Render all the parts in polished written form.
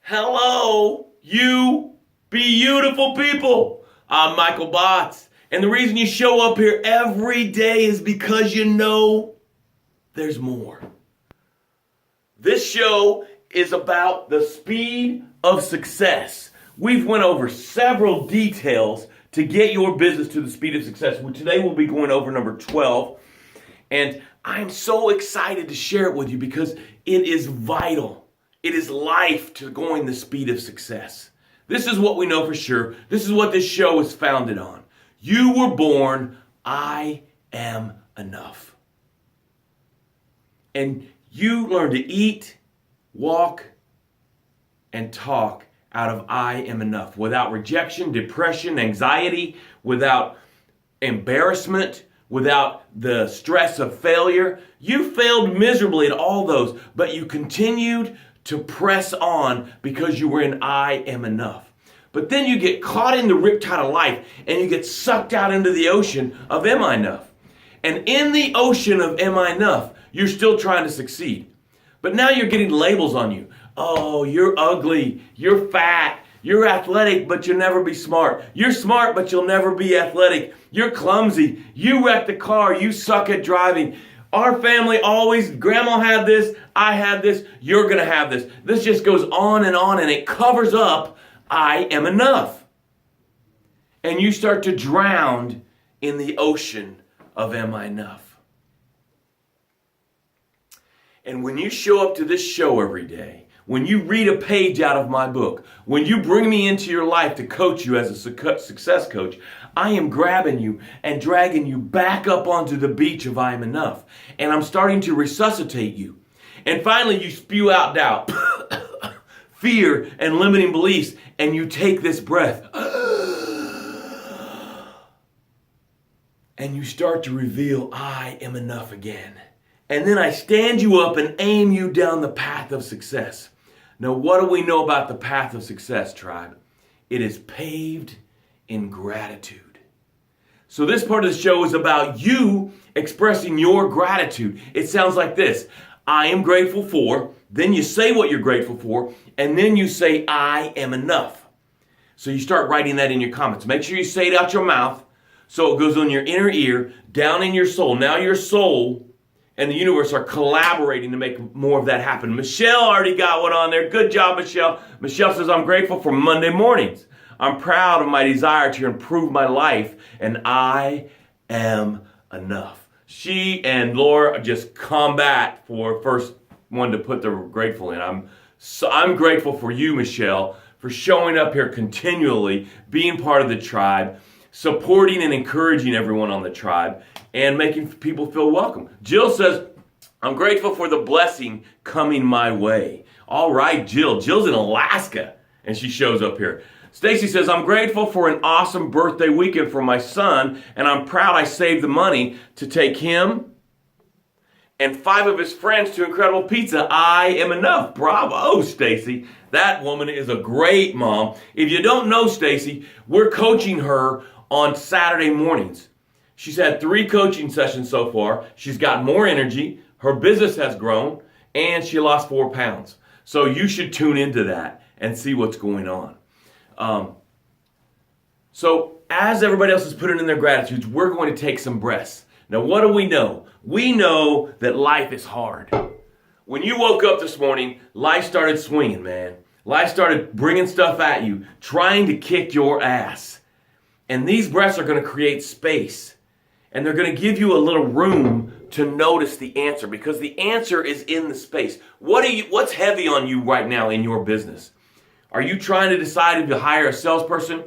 Hello, you beautiful people. I'm Michael Botts, and the reason you show up here every day is because you know there's more. This show is about the speed of success. We've went over several details to get your business to the speed of success. Today we'll be going over number 12, and I'm so excited to share it with you because it is vital. It is life to going the speed of success. This is what we know for sure. This is what this show is founded on. You were born, I am enough. And you learn to eat, walk, and talk out of I am enough. Without rejection, depression, anxiety, without embarrassment, without the stress of failure. You failed miserably at all those, but you continued to press on because you were in I am enough. But then you get caught in the riptide of life and you get sucked out into the ocean of am I enough? And in the ocean of am I enough, you're still trying to succeed. But now you're getting labels on you. Oh, you're ugly, you're fat, you're athletic, but you'll never be smart. You're smart, but you'll never be athletic. You're clumsy, you wrecked the car, you suck at driving. Our family always, grandma had this, I had this, you're going to have this. This just goes on and it covers up I am enough. And you start to drown in the ocean of am I enough. And when you show up to this show every day, when you read a page out of my book, when you bring me into your life to coach you as a success coach, I am grabbing you and dragging you back up onto the beach of I am enough. And I'm starting to resuscitate you. And finally you spew out doubt, fear, and limiting beliefs, and you take this breath. And you start to reveal I am enough again. And then I stand you up and aim you down the path of success. Now, what do we know about the path of success, tribe? It is paved in gratitude. So this part of the show is about you expressing your gratitude. It sounds like this. I am grateful for, then you say what you're grateful for, and then you say I am enough. So you start writing that in your comments. Make sure you say it out your mouth so it goes on your inner ear, down in your soul. Now your soul and the universe are collaborating to make more of that happen. Michelle already got one on there. Good job, Michelle. Michelle says, I'm grateful for Monday mornings. I'm proud of my desire to improve my life, and I am enough. She and Laura just combat for first one to put the grateful in. I'm grateful for you, Michelle, for showing up here continually, being part of the tribe, supporting and encouraging everyone on the tribe, and making people feel welcome. Jill says, I'm grateful for the blessing coming my way. All right, Jill. Jill's in Alaska, and she shows up here. Stacy says, I'm grateful for an awesome birthday weekend for my son, and I'm proud I saved the money to take him and 5 of his friends to Incredible Pizza. I am enough. Bravo, Stacy. That woman is a great mom. If you don't know Stacy, we're coaching her on Saturday mornings. She's had 3 coaching sessions so far. She's got more energy. Her business has grown, and she lost 4 pounds. So you should tune into that and see what's going on. So as everybody else is putting in their gratitudes, we're going to take some breaths. Now, what do we know? We know that life is hard. When you woke up this morning, life started swinging, man. Life started bringing stuff at you, trying to kick your ass. And these breaths are going to create space. And they're going to give you a little room to notice the answer, because the answer is in the space. What's heavy on you right now in your business? Are you trying to decide if you hire a salesperson?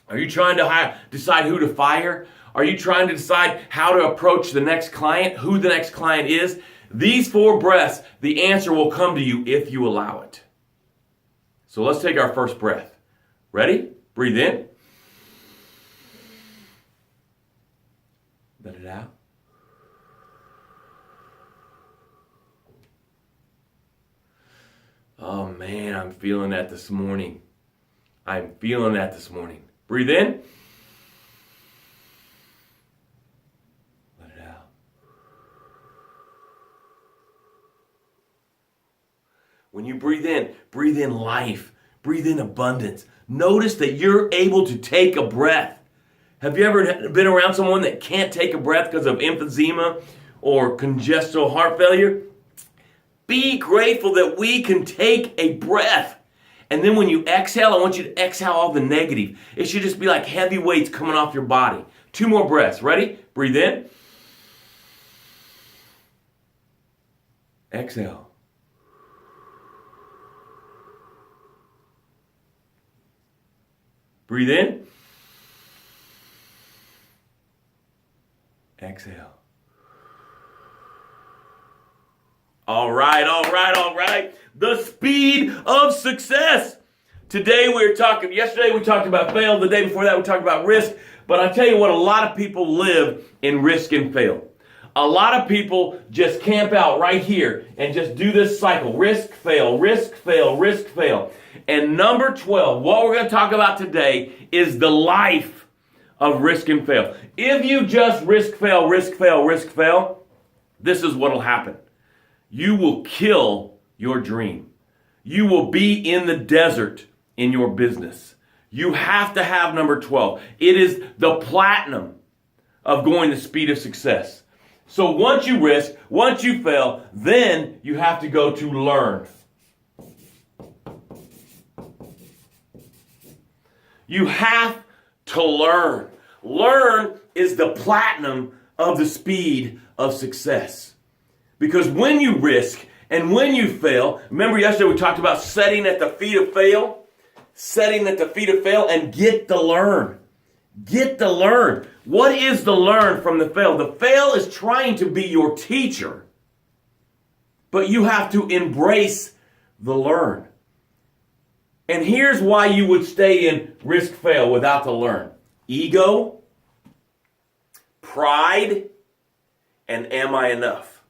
Are you trying to decide who to fire? Are you trying to decide how to approach the next client, who the next client is? These 4 breaths, the answer will come to you if you allow it. So let's take our first breath. Ready? Breathe in. Let it out. Oh man, I'm feeling that this morning. I'm feeling that this morning. Breathe in. Let it out. When you breathe in life. breathe in abundance. Notice that you're able to take a breath. Have you ever been around someone that can't take a breath because of emphysema or congestive heart failure? Be grateful that we can take a breath. And then when you exhale, I want you to exhale all the negative. It should just be like heavy weights coming off your body. 2 more breaths. Ready? Breathe in. Exhale. Breathe in. Exhale. All right. The speed of success. Yesterday we talked about fail. The day before that we talked about risk. But I tell you what, a lot of people live in risk and fail. A lot of people just camp out right here and just do this cycle. Risk, fail, risk, fail, risk, fail. And number 12, what we're going to talk about today is the life of risk and fail. If you just risk, fail, risk, fail, risk, fail, this is what will happen. You will kill your dream. You will be in the desert in your business. You have to have number 12. It is the platinum of going the speed of success. So once you risk, once you fail, then you have to go to learn. You have to learn. Learn is the platinum of the speed of success. Because when you risk and when you fail, remember yesterday we talked about setting at the feet of fail? Setting at the feet of fail and get to learn. Get to learn. What is the learn from the fail? The fail is trying to be your teacher. But you have to embrace the learn. And here's why you would stay in risk fail without the learn. Ego, pride, and am I enough?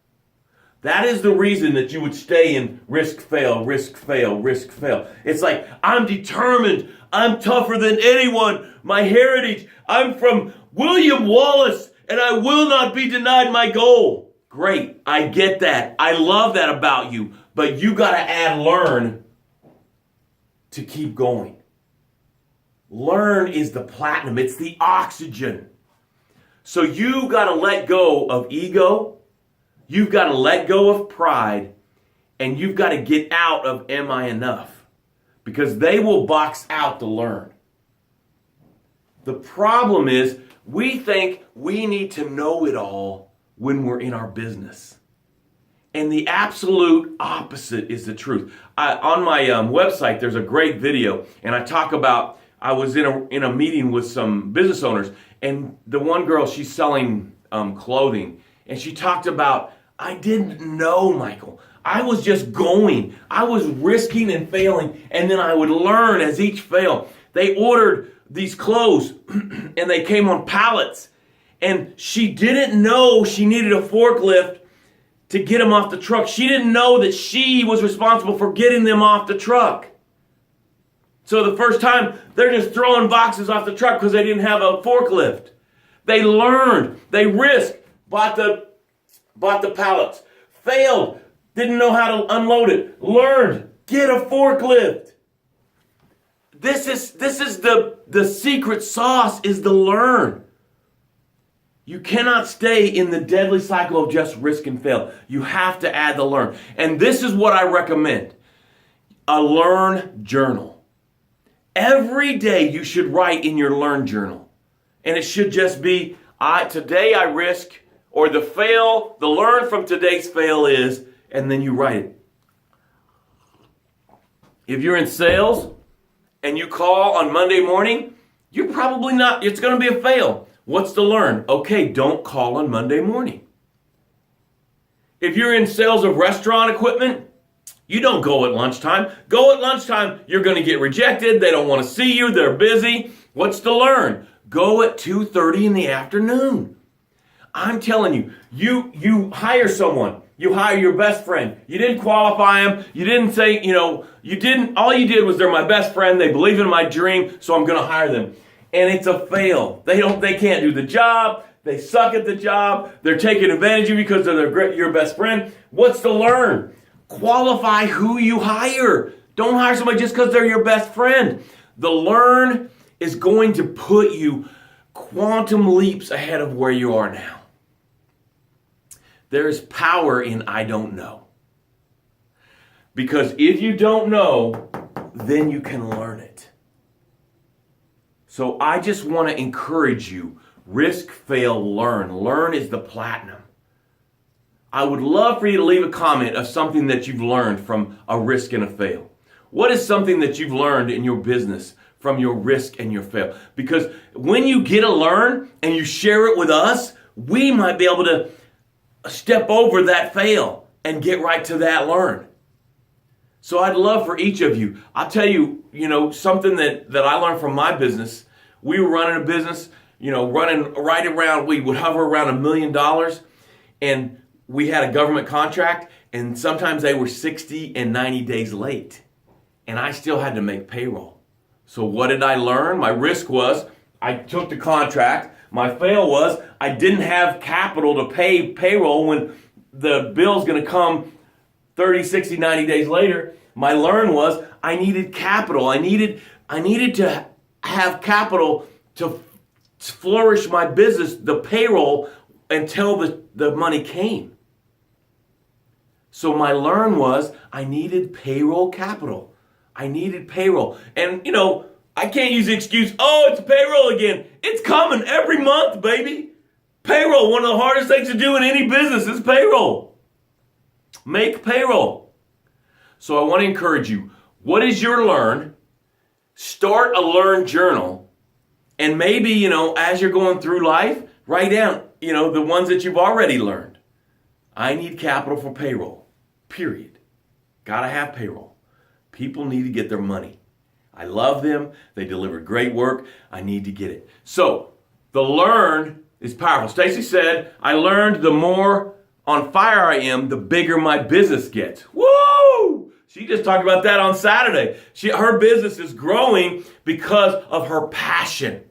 That is the reason that you would stay in risk fail, risk fail, risk fail. It's like, I'm determined. I'm tougher than anyone. My heritage, I'm from William Wallace, and I will not be denied my goal. Great. I get that. I love that about you. But you got to add learn to keep going. Learn is the platinum. It's the oxygen. So you got to let go of ego. You've got to let go of pride. And you've got to get out of am I enough? Because they will box out the learn. The problem is we think we need to know it all when we're in our business. And the absolute opposite is the truth. On my website, there's a great video, and I talk about, I was in a meeting with some business owners, and the one girl, she's selling clothing, and she talked about, I didn't know, Michael. I was just going. I was risking and failing, and then I would learn as each fail. They ordered these clothes, and they came on pallets, and she didn't know she needed a forklift to get them off the truck. She didn't know that she was responsible for getting them off the truck. So the first time, they're just throwing boxes off the truck because they didn't have a forklift. They learned. They risked. Bought the pallets. Failed. Didn't know how to unload it. Learned. Get a forklift. This is the secret sauce is the learn. You cannot stay in the deadly cycle of just risk and fail. You have to add the learn. And this is what I recommend. A learn journal. Every day you should write in your learn journal. And it should just be, today I risk, or the learn from today's fail is, and then you write it. If you're in sales and you call on Monday morning, you're probably not, it's going to be a fail. What's the learn? Okay, don't call on Monday morning. If you're in sales of restaurant equipment, you don't go at lunchtime. Go at lunchtime, you're going to get rejected. They don't want to see you. They're busy. What's the learn? Go at 2:30 in the afternoon. I'm telling you, you hire someone. You hire your best friend. You didn't qualify them. You didn't say, all you did was they're my best friend. They believe in my dream, so I'm going to hire them. And it's a fail. They can't do the job. They suck at the job. They're taking advantage of you because they're your best friend. What's the learn? Qualify who you hire. Don't hire somebody just because they're your best friend. The learn is going to put you quantum leaps ahead of where you are now. There is power in I don't know. Because if you don't know, then you can learn it. So I just want to encourage you, risk, fail, learn. Learn is the platinum. I would love for you to leave a comment of something that you've learned from a risk and a fail. What is something that you've learned in your business from your risk and your fail? Because when you get a learn and you share it with us, we might be able to step over that fail and get right to that learn. So I'd love for each of you. I'll tell you, something that I learned from my business. We were running a business, running right around, we would hover around $1 million, and we had a government contract, and sometimes they were 60 and 90 days late. And I still had to make payroll. So what did I learn? My risk was I took the contract. My fail was I didn't have capital to pay payroll when the bill's going to come 30, 60, 90 days later. My learn was I needed capital. I needed to have capital to flourish my business, the payroll, until the money came. So my learn was I needed payroll capital. I needed payroll. And, I can't use the excuse, it's payroll again. It's coming every month, baby. Payroll, one of the hardest things to do in any business is payroll. Make payroll. So I want to encourage you. What is your learn? Start a learn journal. And maybe, as you're going through life, write down, the ones that you've already learned. I need capital for payroll. Period. Gotta have payroll. People need to get their money. I love them. They deliver great work. I need to get it. So the learn is powerful. Stacy said, I learned the more on fire I am, the bigger my business gets. Woo! She just talked about that on Saturday. Her business is growing because of her passion.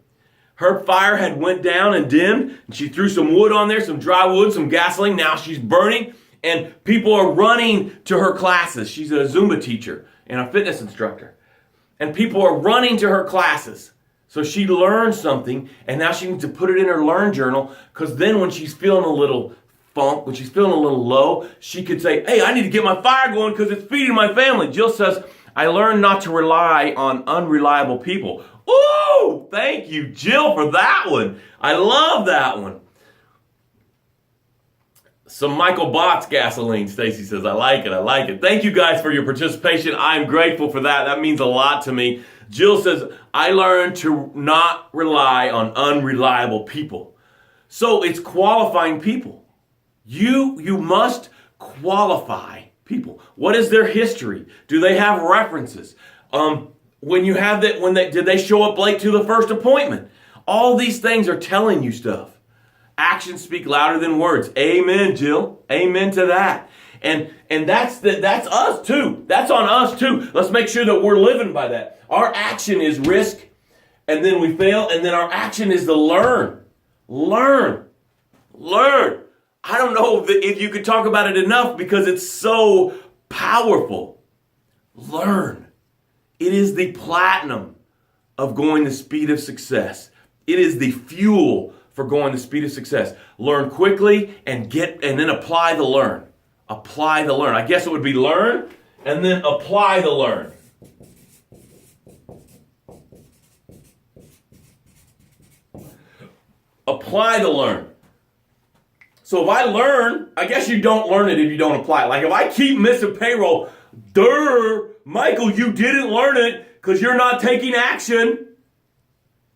Her fire had went down and dimmed, and she threw some wood on there, some dry wood, some gasoline. Now she's burning, and people are running to her classes. She's a Zumba teacher and a fitness instructor. And people are running to her classes. So she learned something, and now she needs to put it in her learn journal, because then when she's feeling a little funk, when she's feeling a little low, she could say, hey, I need to get my fire going because it's feeding my family. Jill says, I learned not to rely on unreliable people. Ooh, thank you, Jill, for that one. I love that one. Some Michael Botts gasoline, Stacy says. I like it. Thank you guys for your participation. I'm grateful for that. That means a lot to me. Jill says, I learned to not rely on unreliable people. So it's qualifying people. You must qualify people. What is their history? Do they have references? When you have that, did they show up late to the first appointment? All these things are telling you stuff. Actions speak louder than words. Amen, Jill. Amen to that. And that's us too. That's on us too. Let's make sure that we're living by that. Our action is risk, and then we fail, and then our action is to learn. Learn. I don't know if you could talk about it enough because it's so powerful. Learn. It is the platinum of going the speed of success. It is the fuel for going the speed of success. Learn quickly and then apply the learn. Apply the learn. I guess it would be learn and then apply the learn. Apply the learn. So if I learn, I guess you don't learn it if you don't apply it. Like if I keep missing payroll, Michael, you didn't learn it because you're not taking action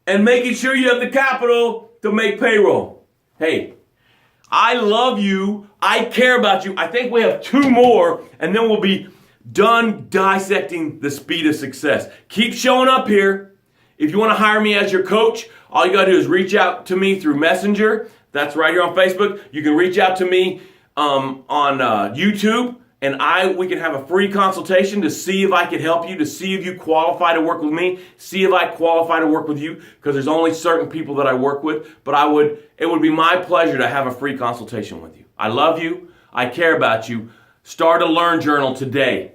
and making sure you have the capital to make payroll. Hey, I love you. I care about you. I think we have 2 more, and then we'll be done dissecting the speed of success. Keep showing up here. If you want to hire me as your coach, all you got to do is reach out to me through Messenger. That's right here on Facebook. You can reach out to me on YouTube, and we can have a free consultation to see if I can help you, to see if you qualify to work with me, see if I qualify to work with you, because there's only certain people that I work with. But it would be my pleasure to have a free consultation with you. I love you. I care about you. Start a Learn Journal today.